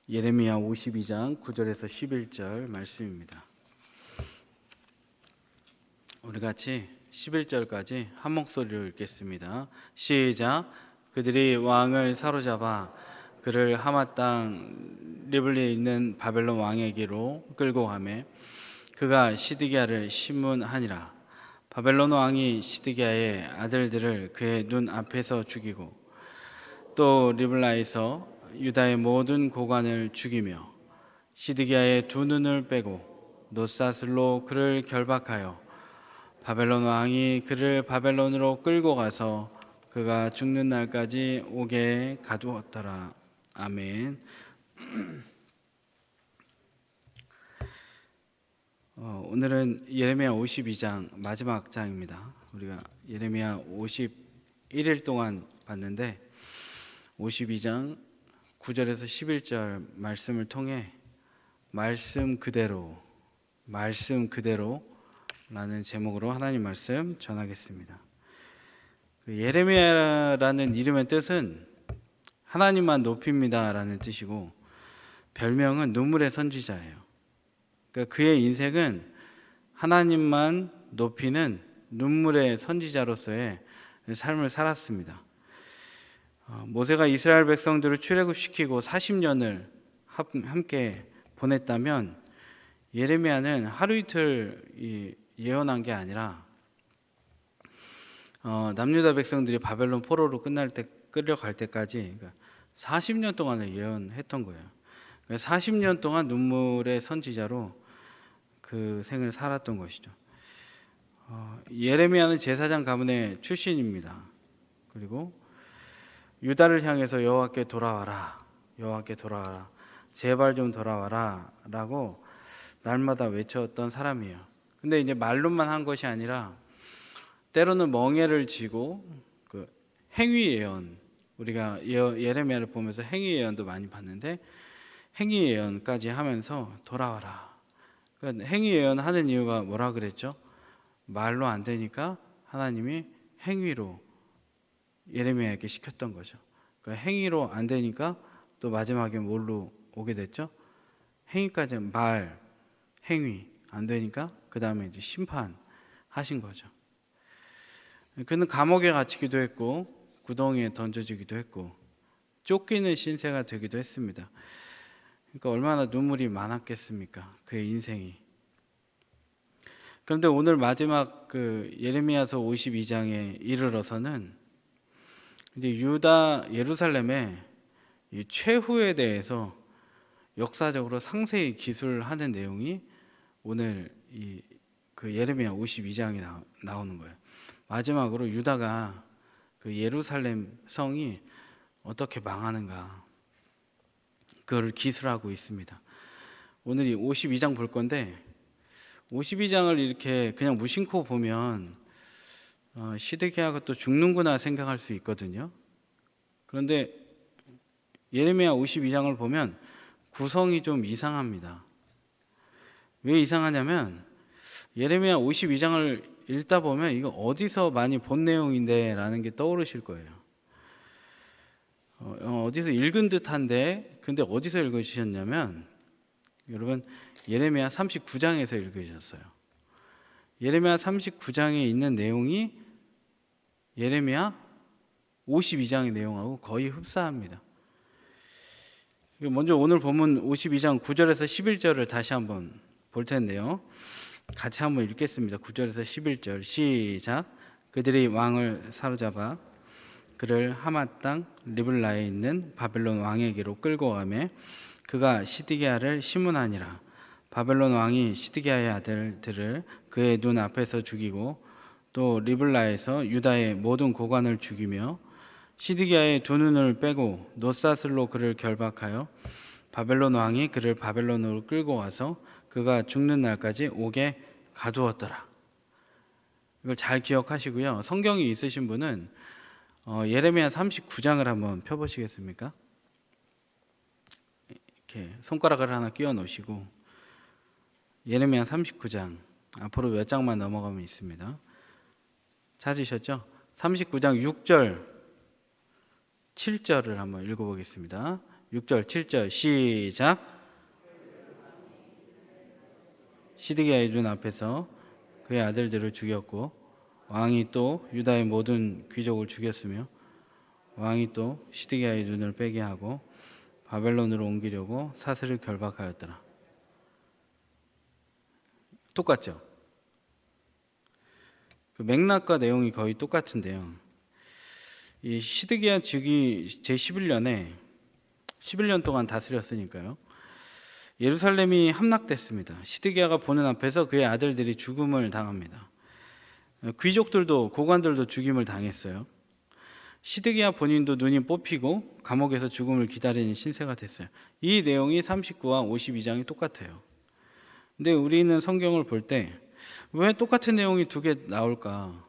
예레미야 52장 9절에서 11절 말씀입니다. 우리 같이 11절까지 한 목소리로 읽겠습니다. 시작. 그들이 왕을 사로잡아 그를 하맛 땅 리블리에 있는 바벨론 왕에게로 끌고 가매 그가 시드기야를 심문하니라. 바벨론 왕이 시드기야의 아들들을 그의 눈 앞에서 죽이고 또 리블라에서 유다의 모든 고관을 죽이며 시드기야의 두 눈을 빼고 놋사슬로 그를 결박하여 바벨론 왕이 그를 바벨론으로 끌고 가서 그가 죽는 날까지 오게 가두었더라. 아멘. 오늘은 예레미야 52장 마지막 장입니다. 우리가 예레미야 51일 동안 봤는데 52장 9절에서 11절 말씀을 통해 말씀 그대로라는 제목으로 하나님 말씀 전하겠습니다. 예레미야라는 이름의 뜻은 하나님만 높입니다라는 뜻이고 별명은 눈물의 선지자예요. 그러니까 그의 인생은 하나님만 높이는 눈물의 선지자로서의 삶을 살았습니다. 모세가 이스라엘 백성들을 출애굽시키고 40년을 함께 보냈다면 예레미야는 하루 이틀 예언한 게 아니라 남유다 백성들이 바벨론 포로로 끌려갈 때까지 40년 동안을 예언했던 거예요. 40년 동안 눈물의 선지자로 그 생을 살았던 것이죠. 예레미야는 제사장 가문의 출신입니다. 그리고 유다를 향해서 여호와께 돌아와라, 제발 좀 돌아와라 라고 날마다 외쳤던 사람이에요. 근데 이제 말로만 한 것이 아니라 때로는 멍에를 쥐고 그 행위 예언, 우리가 예레미야를 보면서 행위 예언도 많이 봤는데 행위 예언까지 하면서 돌아와라. 그러니까 행위 예언하는 이유가 뭐라 그랬죠? 말로 안 되니까 하나님이 행위로 예레미야에게 시켰던 거죠. 그러니까 행위로 안 되니까 또 마지막에 뭘로 오게 됐죠? 행위까지 행위 안 되니까 그 다음에 이제 심판하신 거죠. 그는 감옥에 갇히기도 했고 구덩이에 던져지기도 했고 쫓기는 신세가 되기도 했습니다. 그러니까 얼마나 눈물이 많았겠습니까? 그의 인생이. 그런데 오늘 마지막 그 예레미야서 52장에 이르러서는 이제 유다 예루살렘의 이 최후에 대해서 역사적으로 상세히 기술하는 내용이 오늘 그 예레미야 52장에 나오는 거예요. 마지막으로 유다가 그 예루살렘 성이 어떻게 망하는가 그걸 기술하고 있습니다. 오늘 이 52장 볼 건데 52장을 이렇게 그냥 무심코 보면 시드기야가 또 죽는구나 생각할 수 있거든요. 그런데 예레미야 52장을 보면 구성이 좀 이상합니다. 왜 이상하냐면 예레미야 52장을 읽다 보면 이거 어디서 많이 본 내용인데 라는 게 떠오르실 거예요. 어디서 읽은 듯한데 근데 어디서 읽으셨냐면 여러분 예레미야 39장에서 읽으셨어요. 예레미야 39장에 있는 내용이 예레미야 52장의 내용하고 거의 흡사합니다. 먼저 오늘 본문 52장 9절에서 11절을 다시 한번 볼 텐데요. 같이 한번 읽겠습니다. 9절에서 11절 시작. 그들이 왕을 사로잡아 그를 하맛 땅 리블라에 있는 바벨론 왕에게로 끌고 가매 그가 시드기야를 심문하니라. 바벨론 왕이 시드기야의 아들들을 그의 눈 앞에서 죽이고 또 리블라에서 유다의 모든 고관을 죽이며 시드기야의 두 눈을 빼고 놋사슬로 그를 결박하여 바벨론 왕이 그를 바벨론으로 끌고 와서 그가 죽는 날까지 오게 가두었더라. 이걸 잘 기억하시고요. 성경이 있으신 분은 예레미야 39장을 한번 펴보시겠습니까? 이렇게 손가락을 하나 끼워 놓으시고 예레미야 39장 앞으로 몇 장만 넘어가면 있습니다. 찾으셨죠? 39장 6절 7절을 한번 읽어보겠습니다. 6절, 7절 시작. 시드기야의 눈 앞에서 그의 아들들을 죽였고 왕이 또 유다의 모든 귀족을 죽였으며 왕이 또 시드기야의 눈을 빼게 하고 바벨론으로 옮기려고 사슬을 결박하였더라. 똑같죠? 그 맥락과 내용이 거의 똑같은데요. 이 시드기야 즉위 제11년에 11년 동안 다스렸으니까요. 예루살렘이 함락됐습니다. 시드기야가 보는 앞에서 그의 아들들이 죽음을 당합니다. 귀족들도 고관들도 죽임을 당했어요. 시드기야 본인도 눈이 뽑히고 감옥에서 죽음을 기다리는 신세가 됐어요. 이 내용이 39와 52장이 똑같아요. 근데 우리는 성경을 볼 때 왜 똑같은 내용이 두 개 나올까?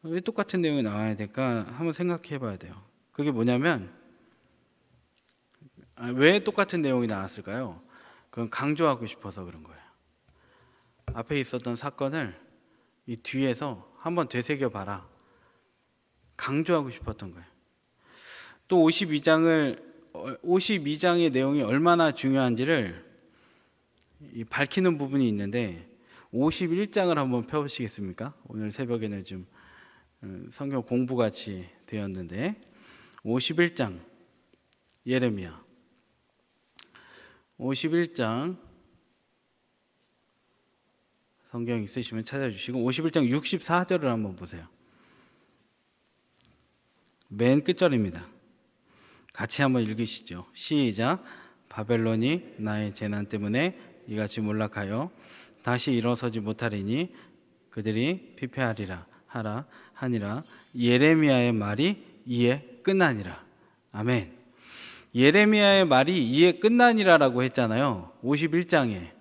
왜 똑같은 내용이 나와야 될까? 한번 생각해 봐야 돼요. 그게 뭐냐면 왜 똑같은 내용이 나왔을까요? 그건 강조하고 싶어서 그런 거예요. 앞에 있었던 사건을 이 뒤에서 한번 되새겨 봐라. 강조하고 싶었던 거예요. 또 52장의 내용이 얼마나 중요한지를 밝히는 부분이 있는데 51장을 한번 펴보시겠습니까? 오늘 새벽에는 좀 성경 공부같이 되었는데 51장 예레미야 51장 성경 있으시면 찾아주시고 51장 64절을 한번 보세요. 맨 끝절입니다. 같이 한번 읽으시죠. 시작. 바벨론이 나의 재난 때문에 이같이 몰락하여 다시 일어서지 못하리니 그들이 피폐하리라 하니라. 예레미야의 말이 이에 끝나니라. 아멘. 예레미야의 말이 이에 끝나니라라고 했잖아요. 51장에.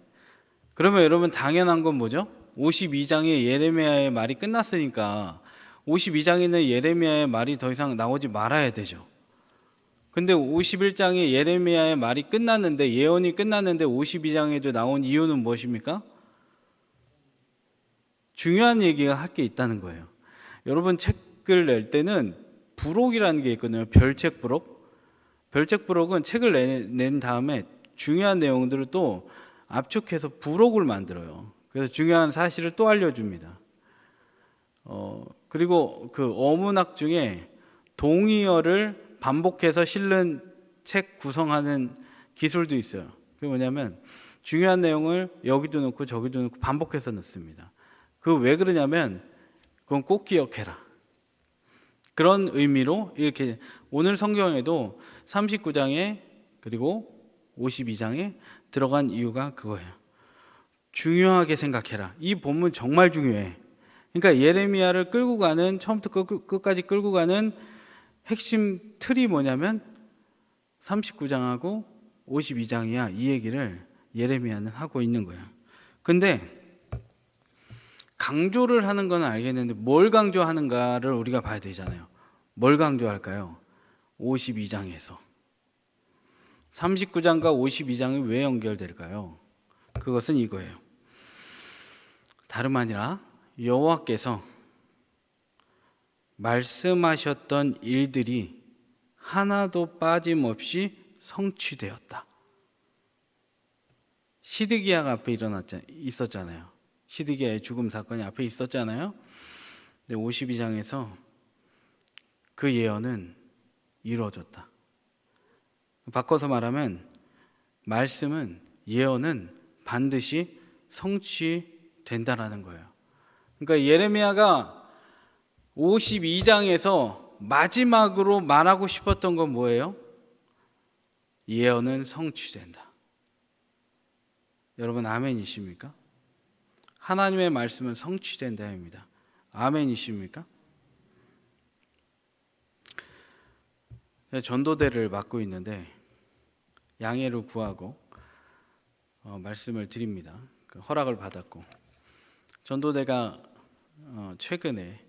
그러면 여러분 당연한 건 뭐죠? 52장에 예레미야의 말이 끝났으니까 52장에는 예레미야의 말이 더 이상 나오지 말아야 되죠. 근데 51장에 예레미야의 말이 끝났는데 예언이 끝났는데 52장에도 나온 이유는 무엇입니까? 중요한 얘기가 할 게 있다는 거예요. 여러분 책을 낼 때는 부록이라는 게 있거든요. 별책 부록. 별책 부록은 책을 낸 다음에 중요한 내용들을 또 압축해서 부록을 만들어요. 그래서 중요한 사실을 또 알려줍니다. 그리고 그 어문학 중에 동의어를 반복해서 실는 책 구성하는 기술도 있어요. 그게 뭐냐면 중요한 내용을 여기도 넣고 저기도 넣고 반복해서 넣습니다. 그 왜 그러냐면 그건 꼭 기억해라. 그런 의미로 이렇게 오늘 성경에도 39장에 그리고 52장에 들어간 이유가 그거예요. 중요하게 생각해라. 이 본문 정말 중요해. 그러니까 예레미야를 끌고 가는 처음부터 끝까지 끌고 가는 핵심 틀이 뭐냐면 39장하고 52장이야. 이 얘기를 예레미야는 하고 있는 거야. 근데 강조를 하는 건 알겠는데 뭘 강조하는가를 우리가 봐야 되잖아요. 뭘 강조할까요? 52장에서 39장과 52장이 왜 연결될까요? 그것은 이거예요. 다름 아니라 여호와께서 말씀하셨던 일들이 하나도 빠짐없이 성취되었다. 시드기야가 앞에 있었잖아요. 시드기야의 죽음 사건이 앞에 있었잖아요. 근데 52장에서 그 예언은 이루어졌다. 바꿔서 말하면 말씀은 예언은 반드시 성취된다라는 거예요. 그러니까 예레미야가 52장에서 마지막으로 말하고 싶었던 건 뭐예요? 예언은 성취된다. 여러분 아멘이십니까? 하나님의 말씀은 성취된다입니다. 아멘이십니까? 전도대를 맡고 있는데 양해를 구하고 말씀을 드립니다. 그 허락을 받았고 전도대가 최근에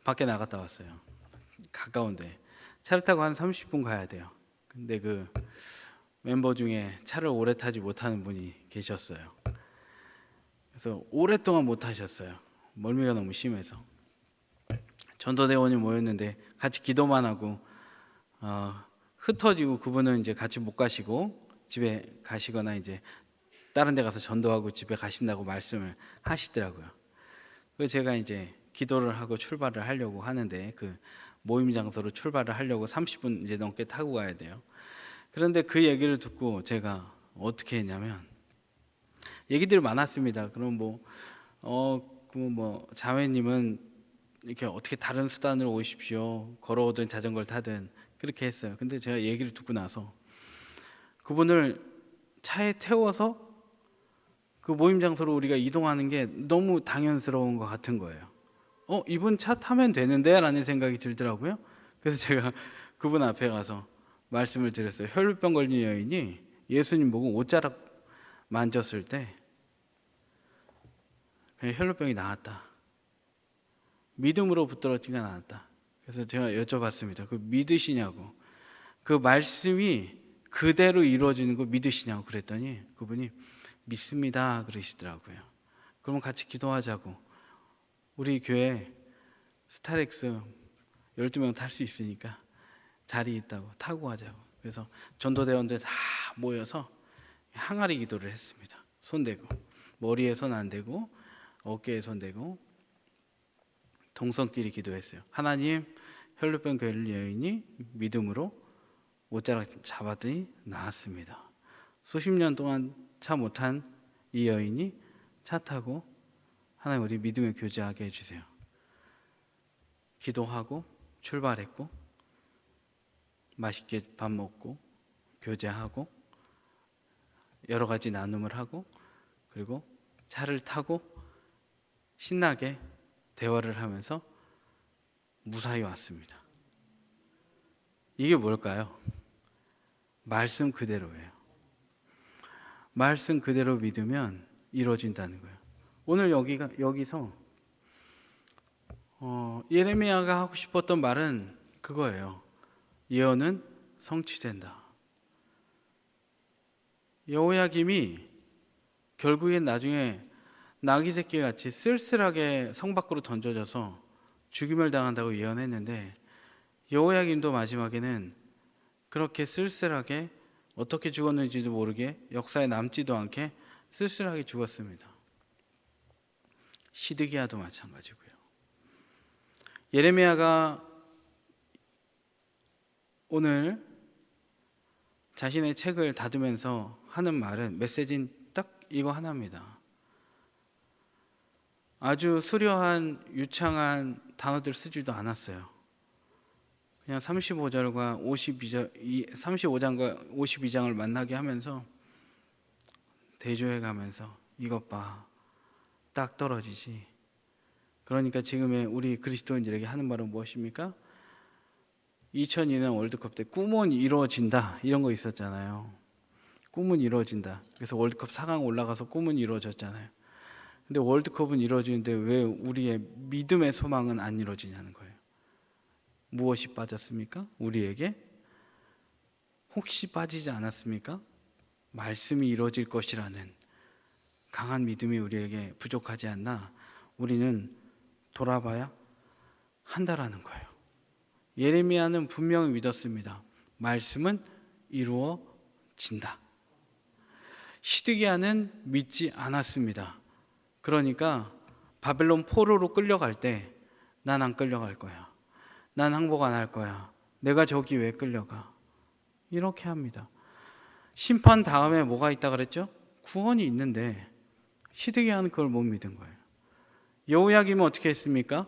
밖에 나갔다 왔어요. 가까운데 차를 타고 한 30분 가야 돼요. 근데 그 멤버 중에 차를 오래 타지 못하는 분이 계셨어요. 그래서 오랫동안 못 타셨어요. 멀미가 너무 심해서. 전도대원이 모였는데 같이 기도만 하고 흩어지고 그분은 이제 같이 못 가시고 집에 가시거나 이제 다른 데 가서 전도하고 집에 가신다고 말씀을 하시더라고요. 그래서 제가 이제 기도를 하고 출발을 하려고 하는데 그 모임 장소로 출발을 하려고 30분 이제 넘게 타고 가야 돼요. 그런데 그 얘기를 듣고 제가 어떻게 했냐면 얘기들이 많았습니다. 그럼 뭐 자매님은 이렇게 어떻게 다른 수단으로 오십시오. 걸어오든 자전거를 타든 그렇게 했어요. 근데 제가 얘기를 듣고 나서 그분을 차에 태워서 그 모임 장소로 우리가 이동하는 게 너무 당연스러운 것 같은 거예요. 이분 차 타면 되는데? 라는 생각이 들더라고요. 그래서 제가 그분 앞에 가서 말씀을 드렸어요. 혈루병 걸린 여인이 예수님 보고 옷자락 만졌을 때 그냥 혈루병이 나았다. 믿음으로 붙들어지가 나았다. 그래서 제가 여쭤봤습니다. 그 믿으시냐고. 그 말씀이 그대로 이루어지는 거 믿으시냐고 그랬더니 그분이 믿습니다 그러시더라고요. 그러면 같이 기도하자고. 우리 교회 스타렉스 12명 탈 수 있으니까 자리 있다고 타고 가자고. 그래서 전도대원들 다 모여서 항아리 기도를 했습니다. 손 대고 머리에 손 안 대고 어깨에 손 대고 동성끼리 기도했어요. 하나님, 혈루병 걸린 여인이 믿음으로 옷자락 잡았더니 나았습니다. 수십 년 동안 차 못한 이 여인이 차 타고 하나님 우리 믿음에 교제하게 해주세요. 기도하고 출발했고 맛있게 밥 먹고 교제하고 여러 가지 나눔을 하고 그리고 차를 타고 신나게 대화를 하면서 무사히 왔습니다. 이게 뭘까요? 말씀 그대로예요. 말씀 그대로 믿으면 이루어진다는 거예요. 오늘 여기서 예레미야가 하고 싶었던 말은 그거예요. 예언은 성취된다. 여호야김이 결국엔 나중에 나귀 새끼 같이 쓸쓸하게 성 밖으로 던져져서 죽임을 당한다고 예언했는데 여호야김도 마지막에는 그렇게 쓸쓸하게 어떻게 죽었는지도 모르게 역사에 남지도 않게 쓸쓸하게 죽었습니다. 시드기야도 마찬가지고요. 예레미야가 오늘 자신의 책을 닫으면서 하는 말은 메시지는 딱 이거 하나입니다. 아주 수려한 유창한 단어들 쓰지도 않았어요. 그냥 35절과 35장과 52장을 만나게 하면서 대조해 가면서 이것 봐, 딱 떨어지지. 그러니까 지금의 우리 그리스도인들에게 하는 말은 무엇입니까? 2002년 월드컵 때 꿈은 이루어진다 이런 거 있었잖아요. 꿈은 이루어진다. 그래서 월드컵 4강 올라가서 꿈은 이루어졌잖아요. 근데 월드컵은 이루어지는데 왜 우리의 믿음의 소망은 안 이루어지냐는 거예요. 무엇이 빠졌습니까? 우리에게 혹시 빠지지 않았습니까? 말씀이 이루어질 것이라는 강한 믿음이 우리에게 부족하지 않나? 우리는 돌아봐야 한다라는 거예요. 예레미야는 분명히 믿었습니다. 말씀은 이루어진다. 시드기야는 믿지 않았습니다. 그러니까 바벨론 포로로 끌려갈 때 난 안 끌려갈 거야. 난 항복 안 할 거야. 내가 저기 왜 끌려가? 이렇게 합니다. 심판 다음에 뭐가 있다 그랬죠? 구원이 있는데 시드기야는 그걸 못 믿은 거예요. 여호야김은 어떻게 했습니까?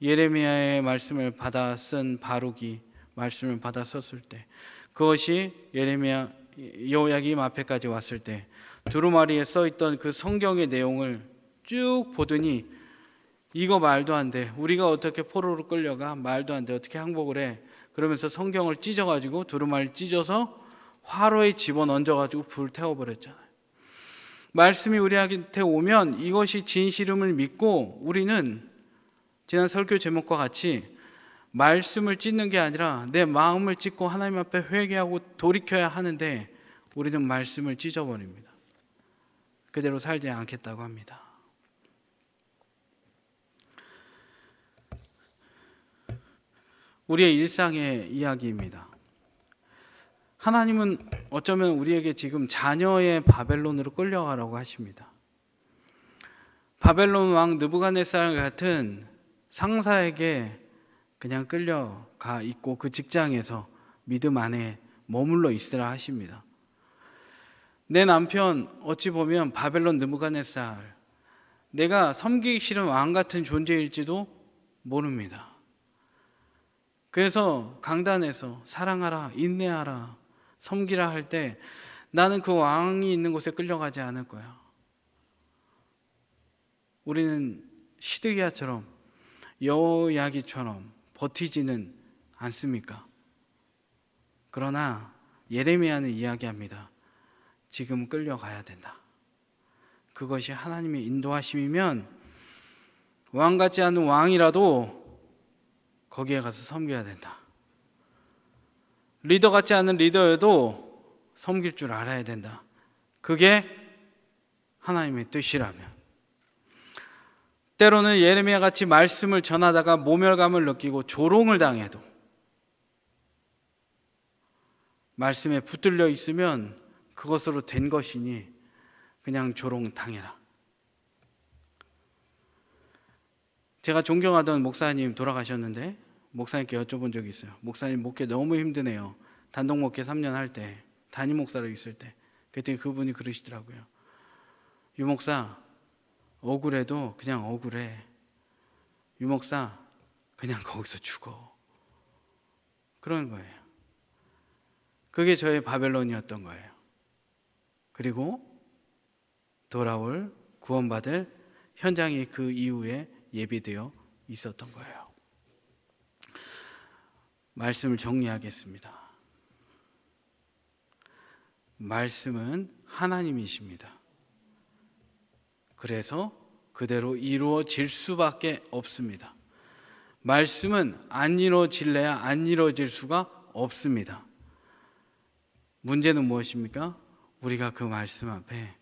예레미야의 말씀을 받아 쓴 바룩이 말씀을 받아 썼을 때 그것이 여호야김 앞에까지 왔을 때 두루마리에 써있던 그 성경의 내용을 쭉 보더니 이거 말도 안 돼. 우리가 어떻게 포로로 끌려가? 말도 안 돼. 어떻게 항복을 해? 그러면서 성경을 찢어가지고 두루마리 찢어서 화로에 집어넣어가지고 불 태워버렸잖아요. 말씀이 우리한테 오면 이것이 진실임을 믿고 우리는 지난 설교 제목과 같이 말씀을 찢는 게 아니라 내 마음을 찢고 하나님 앞에 회개하고 돌이켜야 하는데 우리는 말씀을 찢어버립니다. 그대로 살지 않겠다고 합니다. 우리의 일상의 이야기입니다. 하나님은 어쩌면 우리에게 지금 자녀의 바벨론으로 끌려가라고 하십니다. 바벨론 왕 느부갓네살 같은 상사에게 그냥 끌려가 있고 그 직장에서 믿음 안에 머물러 있으라 하십니다. 내 남편 어찌 보면 바벨론 느부갓네살, 내가 섬기기 싫은 왕 같은 존재일지도 모릅니다. 그래서 강단에서 사랑하라, 인내하라, 섬기라 할 때 나는 그 왕이 있는 곳에 끌려가지 않을 거야. 우리는 시드기야처럼 여호야기처럼 버티지는 않습니까? 그러나 예레미야는 이야기합니다. 지금 끌려가야 된다. 그것이 하나님의 인도하심이면 왕 같지 않은 왕이라도 거기에 가서 섬겨야 된다. 리더 같지 않은 리더여도 섬길 줄 알아야 된다. 그게 하나님의 뜻이라면. 때로는 예레미야 같이 말씀을 전하다가 모멸감을 느끼고 조롱을 당해도 말씀에 붙들려 있으면 그것으로 된 것이니 그냥 조롱 당해라. 제가 존경하던 목사님 돌아가셨는데 목사님께 여쭤본 적이 있어요. 목사님 목회 너무 힘드네요. 단독 목회 3년 할 때, 담임 목사로 있을 때. 그랬더니 그분이 그러시더라고요. 유 목사, 억울해도 그냥 억울해. 유 목사, 그냥 거기서 죽어. 그런 거예요. 그게 저의 바벨론이었던 거예요. 그리고 돌아올 구원받을 현장이 그 이후에 예비되어 있었던 거예요. 말씀을 정리하겠습니다. 말씀은 하나님이십니다. 그래서 그대로 이루어질 수밖에 없습니다. 말씀은 안 이루어질래야 안 이루어질 수가 없습니다. 문제는 무엇입니까? 우리가 그 말씀 앞에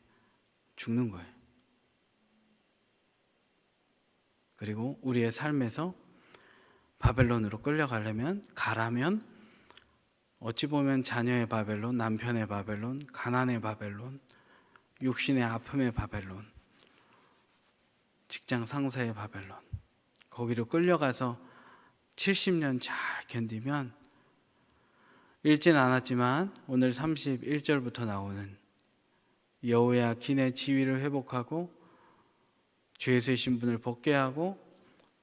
죽는 거예요. 그리고 우리의 삶에서 바벨론으로 가라면 어찌 보면 자녀의 바벨론, 남편의 바벨론, 가난의 바벨론, 육신의 아픔의 바벨론, 직장 상사의 바벨론, 거기로 끌려가서 70년 잘 견디면 읽진 않았지만 오늘 31절부터 나오는 여호야 기내 지위를 회복하고 죄수의 신분을 벗게 하고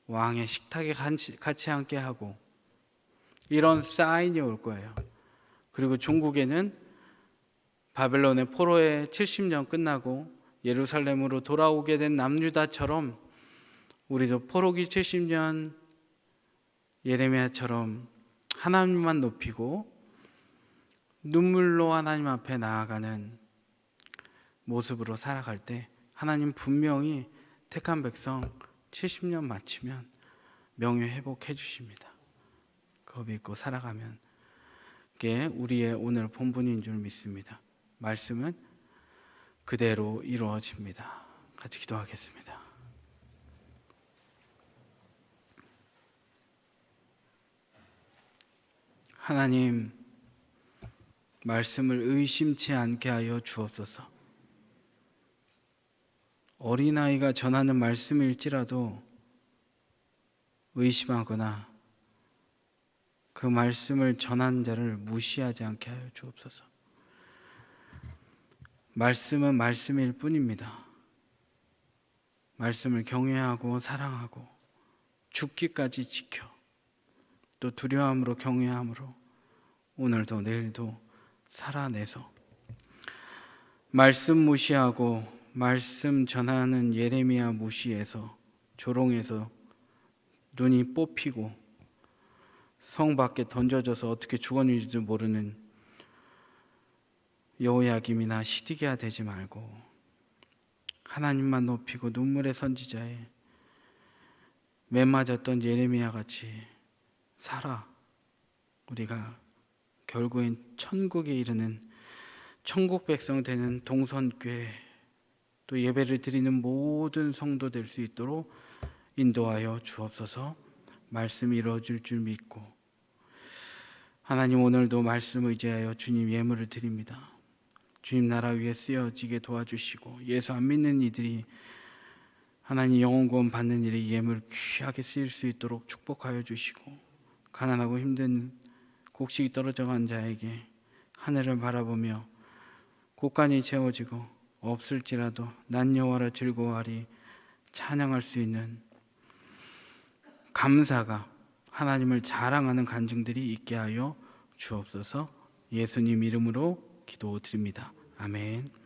왕의 식탁에 같이 함께 하고 이런 사인이 올 거예요. 그리고 종국에는 바벨론의 포로의 70년 끝나고 예루살렘으로 돌아오게 된 남유다처럼 우리도 포로기 70년 예레미야처럼 하나님만 높이고 눈물로 하나님 앞에 나아가는 모습으로 살아갈 때 하나님 분명히 택한 백성 70년 마치면 명예 회복해 주십니다. 그거 믿고 살아가면 그게 우리의 오늘 본분인 줄 믿습니다. 말씀은 그대로 이루어집니다. 같이 기도하겠습니다. 하나님, 말씀을 의심치 않게 하여 주옵소서. 어린아이가 전하는 말씀일지라도 의심하거나 그 말씀을 전한 자를 무시하지 않게 하여 주옵소서. 말씀은 말씀일 뿐입니다. 말씀을 경외하고 사랑하고 죽기까지 지켜 또 두려움으로 경외함으로 오늘도 내일도 살아내서 말씀 무시하고 말씀 전하는 예레미야 무시해서 조롱해서 눈이 뽑히고 성 밖에 던져져서 어떻게 죽었는지도 모르는 여호야김이나 시드기야 되지 말고 하나님만 높이고 눈물의 선지자에 매맞았던 예레미야 같이 살아 우리가 결국엔 천국에 이르는 천국 백성 되는 동선교회 또 예배를 드리는 모든 성도 될 수 있도록 인도하여 주옵소서. 말씀이 이루어질 줄 믿고 하나님, 오늘도 말씀 의지하여 주님 예물을 드립니다. 주님 나라 위에 쓰여지게 도와주시고, 예수 안 믿는 이들이 하나님 영혼 구원 받는 일에 예물 귀하게 쓰일 수 있도록 축복하여 주시고, 가난하고 힘든 곡식이 떨어져 간 자에게 하늘을 바라보며 곳간이 채워지고 없을지라도 난 여호와라 즐거워하리 찬양할 수 있는 감사가, 하나님을 자랑하는 간증들이 있게 하여 주옵소서. 예수님 이름으로 기도드립니다. 아멘.